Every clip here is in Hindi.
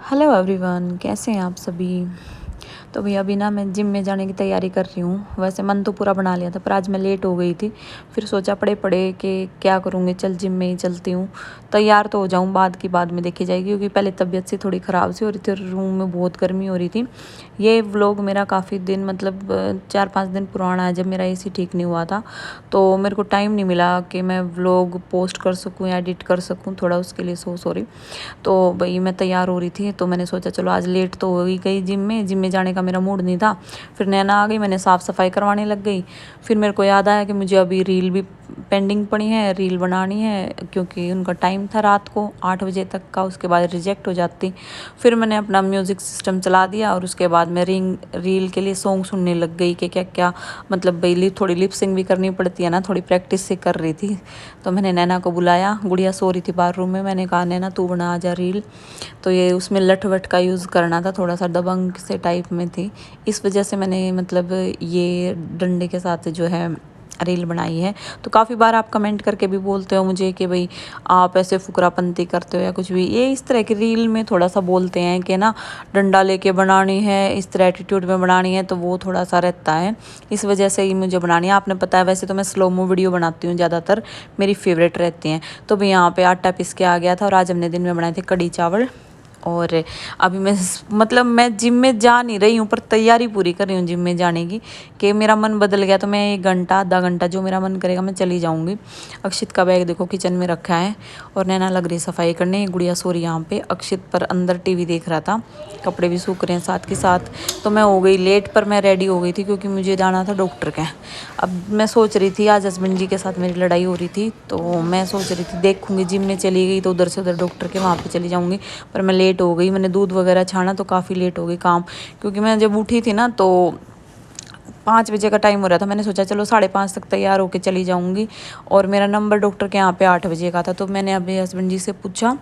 हेलो एवरीवन, कैसे हैं आप सभी। तो भैया अभी ना मैं जिम में जाने की तैयारी कर रही हूँ। वैसे मन तो पूरा बना लिया था पर आज मैं लेट हो गई थी। फिर सोचा पड़े पड़े कि क्या करूँगी, चल जिम में ही चलती हूँ। तैयार तो हो जाऊँ, बाद की बाद में देखी जाएगी, क्योंकि पहले तबीयत सी थोड़ी ख़राब सी हो रही थी और रूम में बहुत गर्मी हो रही थी। ये व्लॉग मेरा काफ़ी दिन मतलब 4-5 दिन पुराना है, जब मेरा एसी ठीक नहीं हुआ था। तो मेरे को टाइम नहीं मिला कि मैं व्लॉग पोस्ट कर सकूँ या एडिट कर सकूँ, थोड़ा उसके लिए सॉरी। तो भाई मैं तैयार हो रही थी तो मैंने सोचा चलो आज लेट तो हो ही गई, जिम में जाने का मेरा मूड नहीं था। फिर नैना आ गई, मैंने साफ़ सफाई करवाने लग गई। फिर मेरे को याद आया कि मुझे अभी रील भी पेंडिंग पड़ी है, रील बनानी है, क्योंकि उनका टाइम था रात को 8 बजे तक का, उसके बाद रिजेक्ट हो जाती। फिर मैंने अपना म्यूज़िक सिस्टम चला दिया और उसके बाद मैं रील के लिए सॉन्ग सुनने लग गई कि क्या क्या मतलब भाई थोड़ी लिपसिंग भी करनी पड़ती है ना, थोड़ी प्रैक्टिस से कर रही थी। तो मैंने नैना को बुलाया, गुड़िया सो रही थी बाहर रूम में। मैंने कहा नैना तू बना आ जा रील। तो ये उसमें लठ वट का यूज़ करना था, थोड़ा सा दबंग से टाइप में थी, इस वजह से मैंने मतलब ये डंडे के साथ जो है रील बनाई है। तो काफ़ी बार आप कमेंट करके भी बोलते हो मुझे कि भाई आप ऐसे फुकरापंती करते हो या कुछ भी, ये इस तरह की रील में थोड़ा सा बोलते हैं कि ना डंडा लेके बनानी है, इस तरह एटीट्यूड में बनानी है, तो वो थोड़ा सा रहता है, इस वजह से ही मुझे बनानी है। आपने पता है वैसे तो मैं स्लोमो वीडियो बनाती हूँ, ज़्यादातर मेरी फेवरेट रहती हैं। तो भी यहाँ पे आटा पीस के आ गया था और आज हमने दिन में बनाए थे कड़ी चावल। और अभी मैं जिम में जा नहीं रही हूँ पर तैयारी पूरी कर रही हूँ जिम में जाने की, कि मेरा मन बदल गया तो मैं 1 घंटा आधा घंटा जो मेरा मन करेगा मैं चली जाऊँगी। अक्षित का बैग देखो किचन में रखा है और नैना लग रही सफाई करने, गुड़िया सो रही यहाँ पे, अक्षित पर अंदर टीवी देख रहा था, कपड़े भी सूख रहे हैं साथ के साथ। तो मैं हो गई लेट पर मैं रेडी हो गई थी क्योंकि मुझे जाना था डॉक्टर के। अब मैं सोच रही थी, आज हस्बैंड जी के साथ मेरी लड़ाई हो रही थी तो मैं सोच रही थी देखूंगी, जिम में चली गई तो उधर से उधर डॉक्टर के वहाँ पे चली जाऊंगी। पर मैं लेट हो गई, मैंने दूध वगैरह छाना तो काफ़ी लेट हो गई काम, क्योंकि मैं जब उठी थी ना तो 5 बजे का टाइम हो रहा था। मैंने सोचा चलो 5:30 तक तैयार होके चली जाऊंगी, और मेरा नंबर डॉक्टर के यहाँ पे 8 बजे का था। तो मैंने अपने हस्बैंड जी से पूछा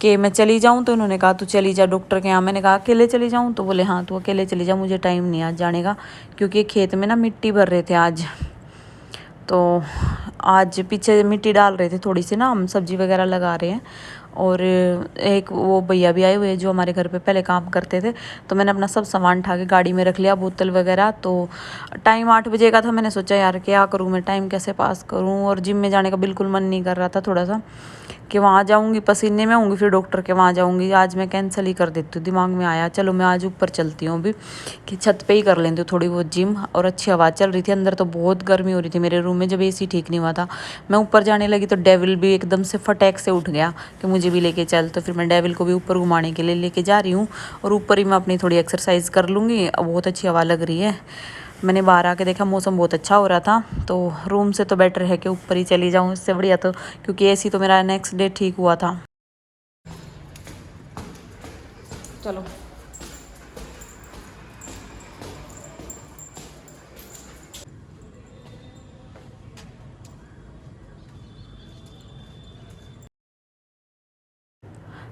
कि मैं चली जाऊँ, तो उन्होंने कहा तू चली जा डॉक्टर के यहाँ। मैंने कहा अकेले चली जाऊँ, तो बोले हाँ तू अकेले चली जा, मुझे टाइम नहीं आज जाने का, क्योंकि खेत में ना मिट्टी भर रहे थे आज। तो आज पीछे मिट्टी डाल रहे थे थोड़ी सी ना, हम सब्जी वगैरह लगा रहे हैं। और एक वो भैया भी आए हुए हैं जो हमारे घर पे पहले काम करते थे। तो मैंने अपना सब सामान उठा के गाड़ी में रख लिया, बोतल वगैरह। तो टाइम 8 बजे का था, मैंने सोचा यार क्या करूँ मैं, टाइम कैसे पास करूँ, और जिम में जाने का बिल्कुल मन नहीं कर रहा था थोड़ा सा, कि वहाँ जाऊँगी पसीने में होंगी, फिर डॉक्टर के वहाँ जाऊँगी। आज मैं कैंसिल ही कर देती हूँ, दिमाग में आया चलो मैं आज ऊपर चलती हूँ अभी, कि छत पे ही कर लेती हूँ थोड़ी बहुत जिम। और अच्छी हवा चल रही थी, अंदर तो बहुत गर्मी हो रही थी मेरे रूम में, जब एसी ठीक नहीं हुआ था। मैं ऊपर जाने लगी तो डेविल भी एकदम से फटैक से उठ गया कि मुझे भी लेके चल। तो फिर मैं डेविल को भी ऊपर घुमाने के लिए लेके जा रही हूँ, और ऊपर ही मैं अपनी थोड़ी एक्सरसाइज कर लूँगी। बहुत अच्छी हवा लग रही है। मैंने बाहर आके देखा मौसम बहुत अच्छा हो रहा था, तो रूम से तो बेटर है कि ऊपर ही चली जाऊँ, इससे बढ़िया तो, क्योंकि एसी तो मेरा नेक्स्ट डे ठीक हुआ था। चलो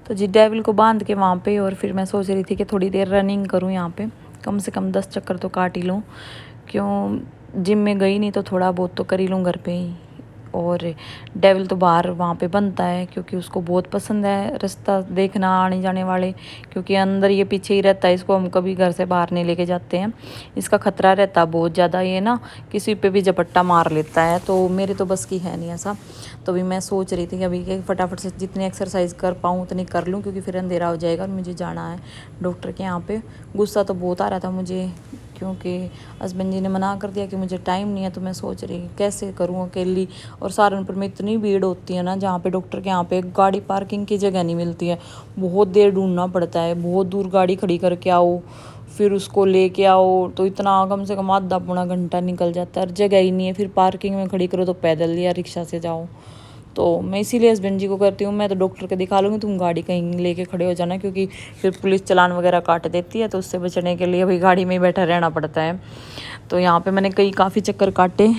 तो जी डेविल को बांध के वहाँ पे, और फिर मैं सोच रही थी कि थोड़ी देर रनिंग करूँ यहाँ पे, कम से कम 10 चक्कर तो काट ही लूँ। क्यों जिम में गई नहीं तो थोड़ा बहुत तो कर ही लूँ घर पे ही। और डेविल तो बाहर वहाँ पे बनता है, क्योंकि उसको बहुत पसंद है रास्ता देखना आने जाने वाले, क्योंकि अंदर ये पीछे ही रहता है, इसको हम कभी घर से बाहर नहीं लेके जाते हैं। इसका खतरा रहता है बहुत ज़्यादा, ये ना किसी पे भी झपट्टा मार लेता है, तो मेरे तो बस की है नहीं ऐसा। तो अभी मैं सोच रही थी कि अभी कि फटाफट से जितनी एक्सरसाइज कर पाऊँ उतनी कर लूँ, क्योंकि फिर अंधेरा हो जाएगा और मुझे जाना है डॉक्टर के यहाँ पे। गुस्सा तो बहुत आ रहा था मुझे, क्योंकि हस्बैंड जी ने मना कर दिया कि मुझे टाइम नहीं है। तो मैं सोच रही कैसे करूँ अकेली, और सहारनपुर में इतनी भीड़ होती है ना, जहाँ पे डॉक्टर के यहाँ पे गाड़ी पार्किंग की जगह नहीं मिलती है, बहुत देर ढूंढना पड़ता है, बहुत दूर गाड़ी खड़ी करके आओ, फिर उसको लेके आओ, तो इतना कम से कम आधा पौना घंटा निकल जाता है, और जगह ही नहीं है। फिर पार्किंग में खड़ी करो तो पैदल या रिक्शा से जाओ। तो मैं इसीलिए हस्बैंड जी को करती हूँ, मैं तो डॉक्टर के दिखा लूँगी, तुम गाड़ी कहीं लेके खड़े हो जाना, क्योंकि फिर पुलिस चालान वगैरह काट देती है, तो उससे बचने के लिए भाई गाड़ी में ही बैठा रहना पड़ता है। तो यहाँ पे मैंने काफ़ी चक्कर काटे,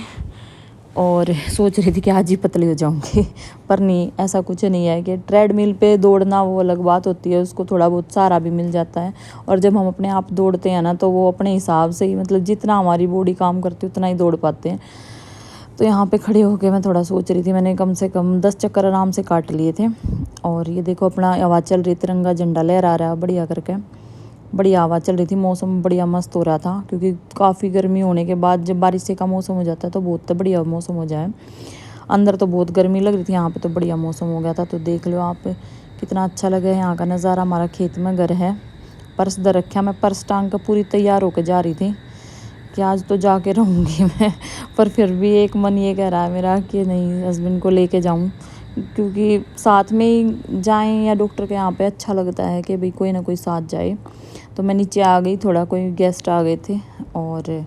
और सोच रही थी कि आज ही पतली हो जाऊंगी पर नहीं, ऐसा कुछ नहीं है। कि ट्रेडमिल पे दौड़ना वो अलग बात होती है, उसको थोड़ा बहुत सहारा भी मिल जाता है, और जब हम अपने आप दौड़ते हैं ना तो वो अपने हिसाब से ही, मतलब जितना हमारी बॉडी काम करती है उतना ही दौड़ पाते हैं। तो यहाँ पे खड़े होके मैं थोड़ा सोच रही थी, मैंने कम से कम 10 चक्कर आराम से काट लिए थे। और ये देखो अपना आवाज़ चल रही, तिरंगा झंडा लहरा रहा है बढ़िया करके, बढ़िया आवाज़ चल रही थी। मौसम बढ़िया मस्त हो रहा था, क्योंकि काफ़ी गर्मी होने के बाद जब बारिश से का मौसम हो जाता है तो बहुत बढ़िया मौसम हो जाए। अंदर तो बहुत गर्मी लग रही थी, यहाँ पे तो बढ़िया मौसम हो गया था। तो देख लो आप कितना अच्छा लगा है यहाँ का नज़ारा। हमारा खेत में घर है, पर्स दर रखा, मैं पर्स टांग कर पूरी तैयार होकर जा रही थी कि आज तो जाके रहूँगी मैं। पर फिर भी एक मन ये कह रहा है मेरा कि नहीं, हस्बैंड को लेके जाऊँ, क्योंकि साथ में ही जाएं या डॉक्टर के यहाँ पे अच्छा लगता है कि भाई कोई ना कोई साथ जाए। तो मैं नीचे आ गई, थोड़ा कोई गेस्ट आ गए थे और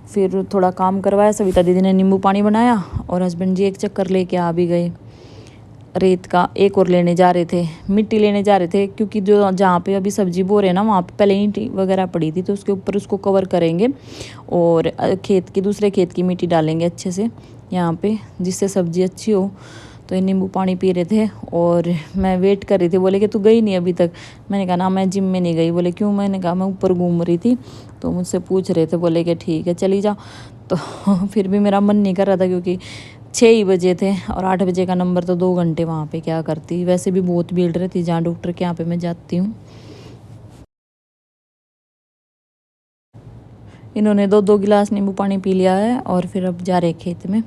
फिर थोड़ा काम करवाया। सविता दीदी ने नींबू पानी बनाया और हस्बैंड जी एक चक्कर लेके आ भी गए। रेत का एक और लेने जा रहे थे, मिट्टी लेने जा रहे थे, क्योंकि जो जहाँ पे अभी सब्जी बो रहे हैं ना, वहाँ पे पहले ईंट वगैरह पड़ी थी, तो उसके ऊपर उसको कवर करेंगे और खेत की दूसरे खेत की मिट्टी डालेंगे अच्छे से यहाँ पे, जिससे सब्जी अच्छी हो। तो ये नींबू पानी पी रहे थे और मैं वेट कर रही थी। बोले कि तू गई नहीं अभी तक? मैंने कहा ना, मैं जिम में नहीं गई। बोले क्यों? मैंने कहा मैं ऊपर घूम रही थी। तो मुझसे पूछ रहे थे, बोले कि ठीक है चली जा। तो फिर भी मेरा मन नहीं कर रहा था, क्योंकि 6 ही बजे थे और 8 बजे का नंबर, तो 2 घंटे वहाँ पे क्या करती। वैसे भी बहुत भीड़ रहती जहाँ डॉक्टर के यहाँ पे मैं जाती हूँ। इन्होंने 2-2 गिलास नींबू पानी पी लिया है और फिर अब जा रहे खेत में।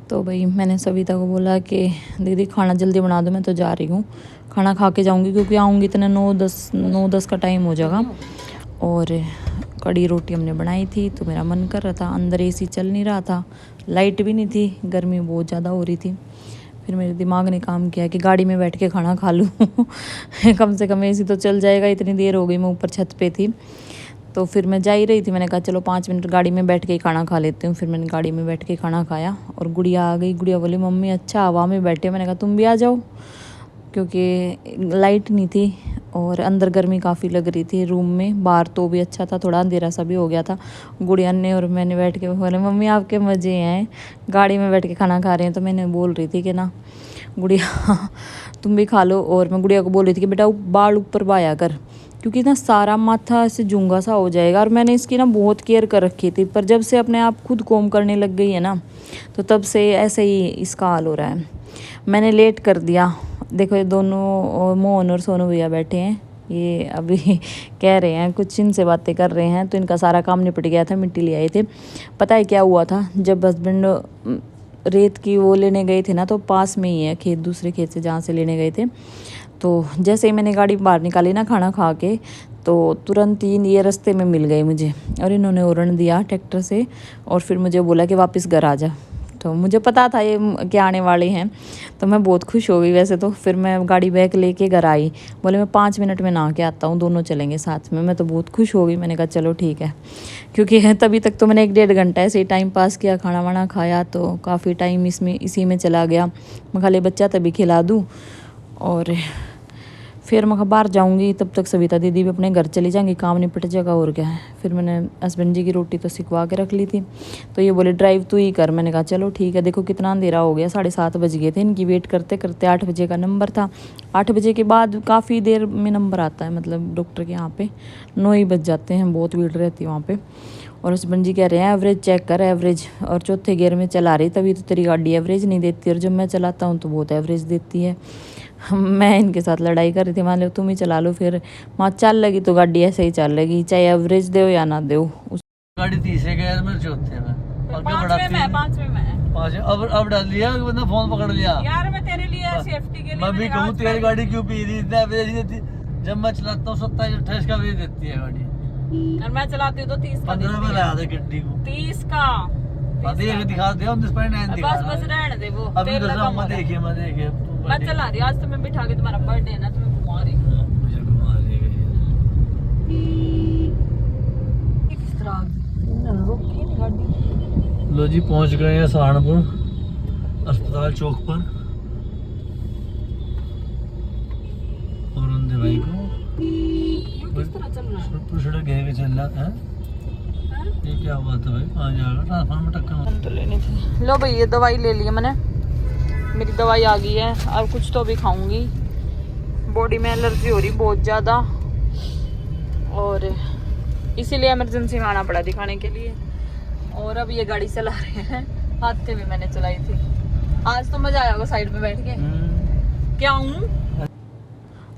तो भाई मैंने सविता को बोला कि दीदी खाना जल्दी बना दो, मैं तो जा रही हूँ, खाना खा के जाऊँगी, क्योंकि आऊँगी इतने 9-10 का टाइम हो जाएगा। और कड़ी रोटी हमने बनाई थी, तो मेरा मन कर रहा था। अंदर एसी चल नहीं रहा था, लाइट भी नहीं थी, गर्मी बहुत ज़्यादा हो रही थी। फिर मेरे दिमाग ने काम किया कि गाड़ी में बैठ के खाना खा लूँ। कम से कम एसी तो चल जाएगा। इतनी देर हो गई, मैं ऊपर छत पे थी, तो फिर मैं जा ही रही थी। मैंने कहा चलो 5 मिनट गाड़ी में बैठ के ही खाना खा लेती हूँ। फिर मैंने गाड़ी में बैठ के खाना खाया और गुड़िया आ गई। गुड़िया बोली मम्मी अच्छा हवा में बैठे। मैंने कहा तुम भी आ जाओ, क्योंकि लाइट नहीं थी और अंदर गर्मी काफ़ी लग रही थी रूम में। बाहर तो भी अच्छा था, थोड़ा अंधेरा सा भी हो गया था। गुड़िया ने और मैंने बैठ के बोले मम्मी आपके मज़े हैं, गाड़ी में बैठ के खाना खा रहे हैं। तो मैंने बोल रही थी कि ना गुड़िया तुम भी खा लो। और मैं गुड़िया को बोल रही थी कि बेटा बाल ऊपर बाया कर, क्योंकि ना सारा माथा ऐसे जूंगा सा हो जाएगा। और मैंने इसकी ना बहुत केयर कर रखी थी, पर जब से अपने आप खुद कोम करने लग गई है ना, तो तब से ऐसे ही इसका हाल हो रहा है। मैंने लेट कर दिया। देखो ये दोनों मोहन और सोनू भैया बैठे हैं, ये अभी कह रहे हैं कुछ, इनसे बातें कर रहे हैं। तो इनका सारा काम निपट गया था, मिट्टी ले आए थे। पता है क्या हुआ था? जब हस्बैंड रेत की वो लेने गए थे ना, तो पास में ही है खेत, दूसरे खेत से जहाँ से लेने गए थे। तो जैसे ही मैंने गाड़ी बाहर निकाली ना खाना खा के, तो तुरंत ही ये रास्ते में मिल गए मुझे और इन्होंने हॉर्न दिया ट्रैक्टर से और फिर मुझे बोला कि वापस घर आ जा। तो मुझे पता था ये क्या आने वाले हैं, तो मैं बहुत खुश हो गई वैसे तो। फिर मैं गाड़ी बैग लेके घर आई। बोले मैं 5 मिनट में नहा के आता हूँ, दोनों चलेंगे साथ में। मैं तो बहुत खुश हो गई। मैंने कहा चलो ठीक है, क्योंकि तभी तक तो मैंने 1-1.5 घंटा ऐसे ही टाइम पास किया, खाना वाना खाया, तो काफ़ी टाइम इसी में चला गया। मैं खाली बच्चा तभी खिला दूँ और फिर मैं बाहर जाऊंगी, तब तक सविता दीदी भी अपने घर चली जाएंगी, काम निपट जाएगा और क्या है। फिर मैंने हस्बैंड जी की रोटी तो सिकवा के रख ली थी, तो ये बोले ड्राइव तू ही कर। मैंने कहा चलो ठीक है। देखो कितना अंधेरा हो गया, 7:30 बज गए थे। इनकी वेट करते करते 8 बजे का नंबर था। 8 बजे के बाद काफ़ी देर में नंबर आता है, मतलब डॉक्टर के यहाँ पे 9 ही बज जाते हैं, बहुत भीड़ रहती है वहाँ पर। और हस्बैंड जी कह रहे हैं एवरेज चेक कर, एवरेज। और चौथे गियर में चला रही, तभी तो तेरी गाड़ी एवरेज नहीं देती, और जब मैं चलाता हूँ तो बहुत एवरेज देती है। मैं इनके साथ लड़ाई कर रही थी, मान लो तुम ही चला लो, फिर वहाँ चल लगी तो गाड़ी ऐसे ही चल लगी, चाहे एवरेज दो या ना दो। गाड़ी तीसरे गियर में, चौथे में, और क्या बढ़ाती है? पांचवे में। अब डाल लिया, बंदा फोन पकड़ लिया। यार मैं तेरे लिए सेफ्टी के लिए मैं भी कहूँ तेरी गाड़ी क्यों पी रही, इतना एवरेज देती। जब मैं चलाता हूँ 27-28 का एवरेज देती है गाड़ी, और मैं चलाती हूँ तो 30 का 15 में लगा दे गड्डी को, 30 का दिखा दे। हम बस रहने दे वो अभी तेल लगा मैं देखिए मैं चला रही हूँ। आज तो मैं बिठा के, तुम्हारा बर्थडे है ना, तुम्हें घुमा रही हूँ। मुझे घुमा रही है। किस तरह रोकती है गाड़ी। लो जी पहुंच गए हैं सहारनपुर अस्पताल चौक पर। और उन भाई को किस तरह चल रहा है? सड़क घेर के चल रहा है। ये क्या हुआ था भाई? आ जाएगा ट्रांसफार्मर में टक्कर तो लेनी थी। लो भाई ये दवाई ले ली है मैंने, मेरी दवाई आ गई है। अब कुछ तो भी खाऊंगी, बॉडी में एलर्जी हो रही बहुत ज़्यादा, और इसीलिए इमरजेंसी में आना पड़ा दिखाने के लिए। और अब ये गाड़ी चला रहे हैं हाथ पे भी मैंने चलाई थी। आज तो मजा आया होगा साइड में बैठ के। क्या हूँ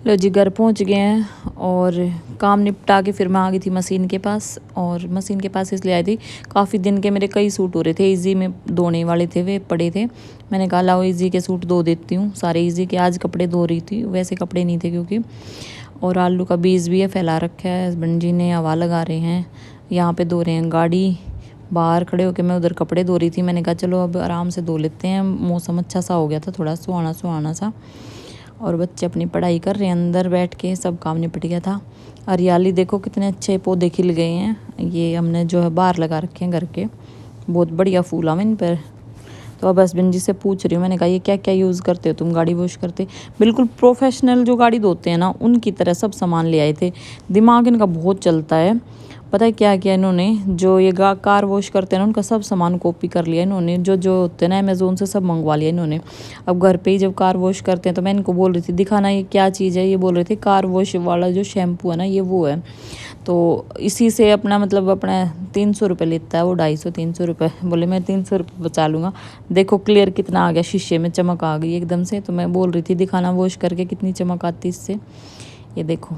लो जी घर पहुंच गए हैं और काम निपटा के फिर मैं आ गई थी मशीन के पास। और मशीन के पास इसलिए आई थी, काफ़ी दिन के मेरे कई सूट हो रहे थे, इजी में धोने वाले थे, वे पड़े थे। मैंने कहा लाओ इजी के सूट धो देती हूँ, सारे इजी के। आज कपड़े धो रही थी, वैसे कपड़े नहीं थे क्योंकि। और आलू का बीज भी है, फैला रखा है, हस्बैंड जी ने हवा लगा रहे हैं, यहाँ पे धो रहे हैं गाड़ी। बाहर खड़े होकर मैं उधर कपड़े धो रही थी। मैंने कहा चलो अब आराम से धो लेते हैं, मौसम अच्छा सा हो गया था, थोड़ा सुहाना सुहाना सा। और बच्चे अपनी पढ़ाई कर रहे हैं अंदर बैठ के, सब काम निपट गया था। हरियाली देखो कितने अच्छे पौधे खिल गए हैं, ये हमने जो है बाहर लगा रखे हैं घर के, बहुत बढ़िया फूल आवे इन पर। तो अब हस्बैंड जी से पूछ रही हूँ, मैंने कहा ये क्या क्या यूज़ करते हो तुम, गाड़ी वॉश करते? बिल्कुल प्रोफेशनल जो गाड़ी धोते हैं ना उनकी तरह सब सामान ले आए थे। दिमाग इनका बहुत चलता है। पता है क्या किया इन्होंने, जो ये कार वॉश करते हैं ना उनका सब सामान कॉपी कर लिया इन्होंने, जो जो होते हैं ना अमेज़ोन से सब मंगवा लिया इन्होंने। अब घर पे ही जब कार वॉश करते हैं तो मैं इनको बोल रही थी दिखाना ये क्या चीज़ है, ये बोल रहे थे कार वॉश वाला जो शैम्पू है ना ये वो है। तो इसी से अपना मतलब अपना 300 रुपये लेता है वो, 250-300 रुपये। बोले मैं 300 रुपये बचा लूँगा। देखो क्लियर कितना आ गया, शीशे में चमक आ गई एकदम से। तो मैं बोल रही थी दिखाना वॉश करके कितनी चमक आती इससे, ये देखो।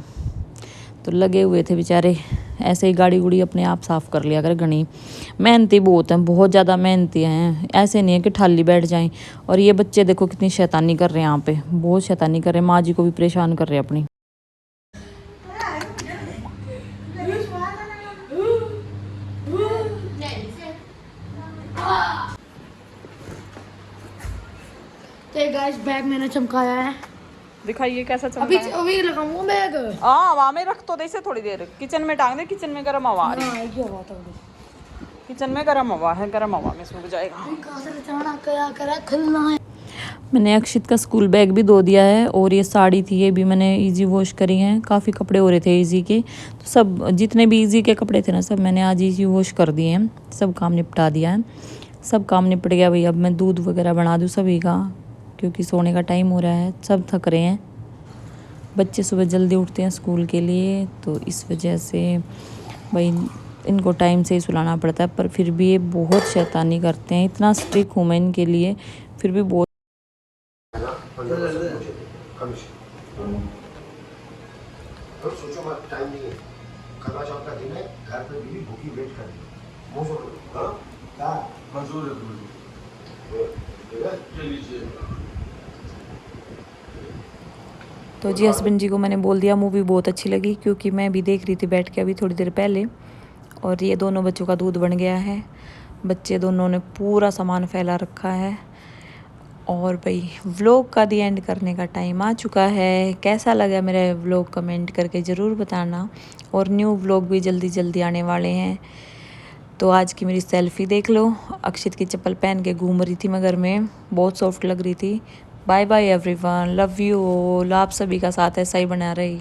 तो लगे हुए थे बेचारे, ऐसे ही गाड़ी गुड़ी अपने आप साफ़ कर लिया कर। घनी मेहनती बहुत हैं, बहुत ज़्यादा मेहनती हैं, ऐसे नहीं है कि ठाली बैठ जाएं। और ये बच्चे देखो कितनी शैतानी कर रहे हैं यहाँ पे, बहुत शैतानी कर रहे हैं, माँ जी को भी परेशान कर रहे हैं अपनी। तो गाइस बैग मैंने चमकाया है, दिखाइए कैसा चल अभी रहा है। अभी लगाऊंगा बैग। हाँ हवा में रख तो दे इसे थोड़ी देर, किचन में टांग दे, किचन में गर्म हवा आ रही है। हाँ ये बात है, किचन में गर्म हवा है, गर्म हवा में सूख जाएगा। कहाँ से जाना क्या करा खुलना है। मैंने अक्षित का स्कूल बैग भी धो दिया है। और ये साड़ी थी ये भी मैंने इजी वॉश करी हैं, काफ़ी कपड़े हो रहे थे इजी के, तो सब जितने भी इजी के कपड़े थे ना सब मैंने आज इजी वॉश कर दिए हैं, सब काम निपटा दिया है, सब काम निपट गया भाई। अब मैं दूध वगैरह बना दूँ सभी का, क्योंकि सोने का टाइम हो रहा है, सब थक रहे हैं। बच्चे सुबह जल्दी उठते हैं स्कूल के लिए, तो इस वजह से भाई इनको टाइम से ही सुलाना पड़ता है। पर फिर भी ये बहुत शैतानी करते हैं, इतना स्ट्रिक्ट हूँ मैं इनके लिए, फिर भी बहुत। सोचो मत, टाइम नहीं है, करवा चौथ का दिन है, घर पे भी भूखी वेट कर रही है। मंजूर है। तो जी हस्बैंड जी को मैंने बोल दिया मूवी बहुत अच्छी लगी, क्योंकि मैं भी देख रही थी बैठ के अभी थोड़ी देर पहले। और ये दोनों बच्चों का दूध बन गया है, बच्चे दोनों ने पूरा सामान फैला रखा है। और भाई व्लॉग का दी एंड करने का टाइम आ चुका है। कैसा लगा मेरा व्लॉग कमेंट करके ज़रूर बताना। और न्यू व्लॉग भी जल्दी जल्दी आने वाले हैं। तो आज की मेरी सेल्फी देख लो, अक्षित की चप्पल पहन के घूम रही थी मैं घर में, बहुत सॉफ्ट लग रही थी। Bye bye everyone, love you all. आप सभी का साथ ऐसा ही बना रही।